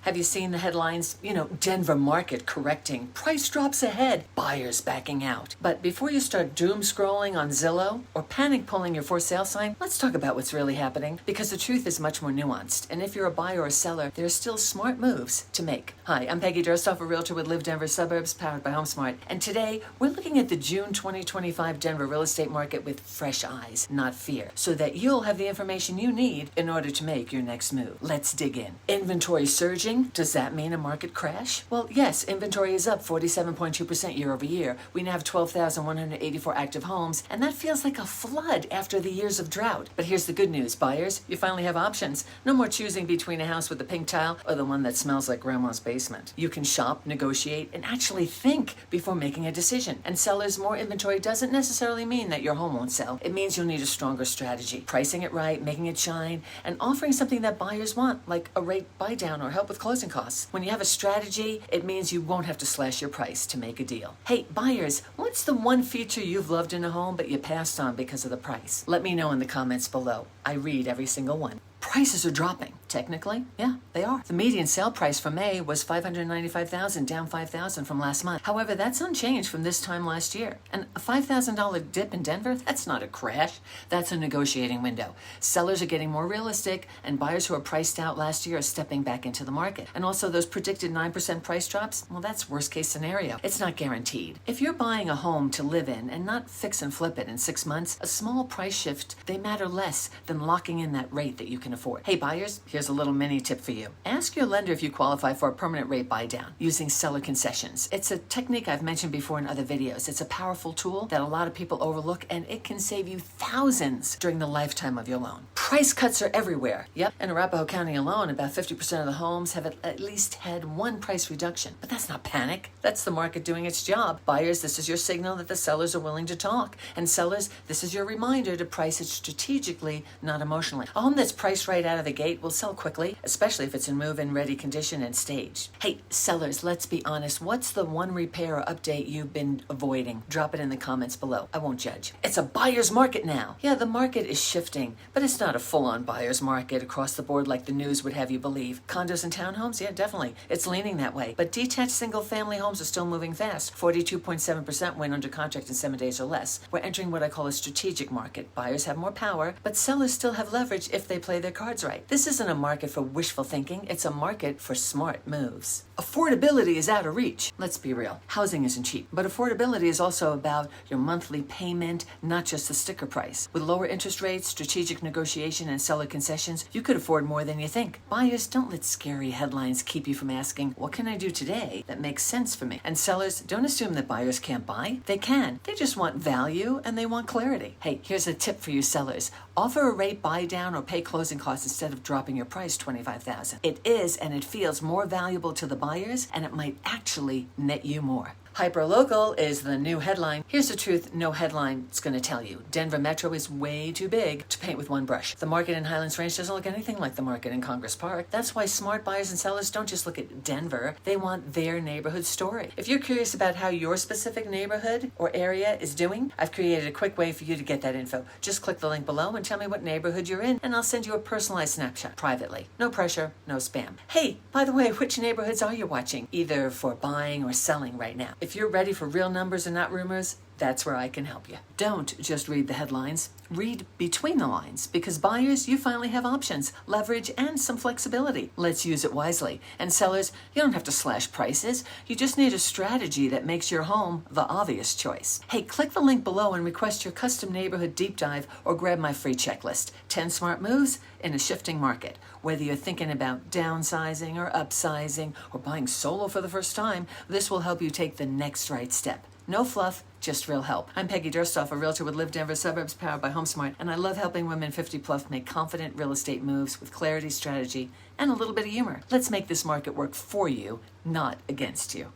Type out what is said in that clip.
Have you seen the headlines? Denver market correcting, price drops ahead, buyers backing out. But before you start doom scrolling on Zillow or panic pulling your for sale sign, let's talk about what's really happening, because the truth is much more nuanced. And if you're a buyer or a seller, there are still smart moves to make. Hi, I'm Peggy Durstoff, a realtor with Denver Suburbs, powered by HomeSmart. And today, we're looking at the June 2025 Denver real estate market with fresh eyes, not fear, so that you'll have the information you need in order to make your next move. Let's dig in. Inventory surging. Does that mean a market crash? Well, yes, inventory is up 47.2% year over year. We now have 12,184 active homes, and that feels like a flood after the years of drought. But here's the good news, buyers. You finally have options. No more choosing between a house with a pink tile or the one that smells like grandma's basement. You can shop, negotiate, and actually think before making a decision. And sellers, more inventory doesn't necessarily mean that your home won't sell. It means you'll need a stronger strategy. Pricing it right, making it shine, and offering something that buyers want, like a rate buy down or help with closing costs. When you have a strategy, it means you won't have to slash your price to make a deal. Hey, buyers, what's the one feature you've loved in a home but you passed on because of the price? Let me know in the comments below. I read every single one. Prices are dropping. Technically, yeah, they are. The median sale price for May was $595,000, down $5,000 from last month. However, that's unchanged from this time last year. And a $5,000 dip in Denver, that's not a crash. That's a negotiating window. Sellers are getting more realistic, and buyers who are priced out last year are stepping back into the market. And also those predicted 9% price drops, well, that's worst case scenario. It's not guaranteed. If you're buying a home to live in and not fix and flip it in 6 months, a small price shift, they matter less than locking in that rate that you can afford. Hey buyers, here's a little mini tip for you. Ask your lender if you qualify for a permanent rate buy down using seller concessions. It's a technique I've mentioned before in other videos. It's a powerful tool that a lot of people overlook, and it can save you thousands during the lifetime of your loan. Price cuts are everywhere. Yep, in Arapahoe County alone, about 50% of the homes have at least had one price reduction. But that's not panic. That's the market doing its job. Buyers, this is your signal that the sellers are willing to talk. And sellers, this is your reminder to price it strategically, not emotionally. A home that's priced right out of the gate will sell quickly, especially if it's in move-in ready condition and staged. Hey, sellers, let's be honest. What's the one repair or update you've been avoiding? Drop it in the comments below. I won't judge. It's a buyer's market now. Yeah, the market is shifting, but it's not a full-on buyer's market across the board like the news would have you believe. Condos and townhomes? Yeah, definitely. It's leaning that way. But detached single-family homes are still moving fast. 42.7% went under contract in 7 days or less. We're entering what I call a strategic market. Buyers have more power, but sellers still have leverage if they play their cards right. This isn't a market for wishful thinking. It's a market for smart moves. Affordability is out of reach. Let's be real. Housing isn't cheap, but affordability is also about your monthly payment, not just the sticker price. With lower interest rates, strategic negotiation, and seller concessions, you could afford more than you think. Buyers, don't let scary headlines keep you from asking, what can I do today that makes sense for me? And sellers, don't assume that buyers can't buy. They can. They just want value and they want clarity. Hey, here's a tip for you sellers. Offer a rate buy down or pay closing costs instead of dropping your price $25,000. It is and it feels more valuable to the buyers, and it might actually net you more. Hyperlocal is the new headline. Here's the truth no headline is going to tell you. Denver Metro is way too big to paint with one brush. The market in Highlands Ranch doesn't look anything like the market in Congress Park. That's why smart buyers and sellers don't just look at Denver. They want their neighborhood story. If you're curious about how your specific neighborhood or area is doing, I've created a quick way for you to get that info. Just click the link below and tell me what neighborhood you're in, and I'll send you a personalized snapshot privately. No pressure, no spam. Hey, by the way, which neighborhoods are you watching, either for buying or selling right now? If you're ready for real numbers and not rumors, that's where I can help you. Don't just read the headlines. Read between the lines, because buyers, you finally have options, leverage, and some flexibility. Let's use it wisely. And sellers, you don't have to slash prices. You just need a strategy that makes your home the obvious choice. Hey, click the link below and request your custom neighborhood deep dive or grab my free checklist, 10 smart moves in a shifting market. Whether you're thinking about downsizing or upsizing or buying solo for the first time, this will help you take the next right step. No fluff, just real help. I'm Peggy Durstoff, a realtor with Denver Suburbs, powered by HomeSmart, and I love helping women 50 plus make confident real estate moves with clarity, strategy, and a little bit of humor. Let's make this market work for you, not against you.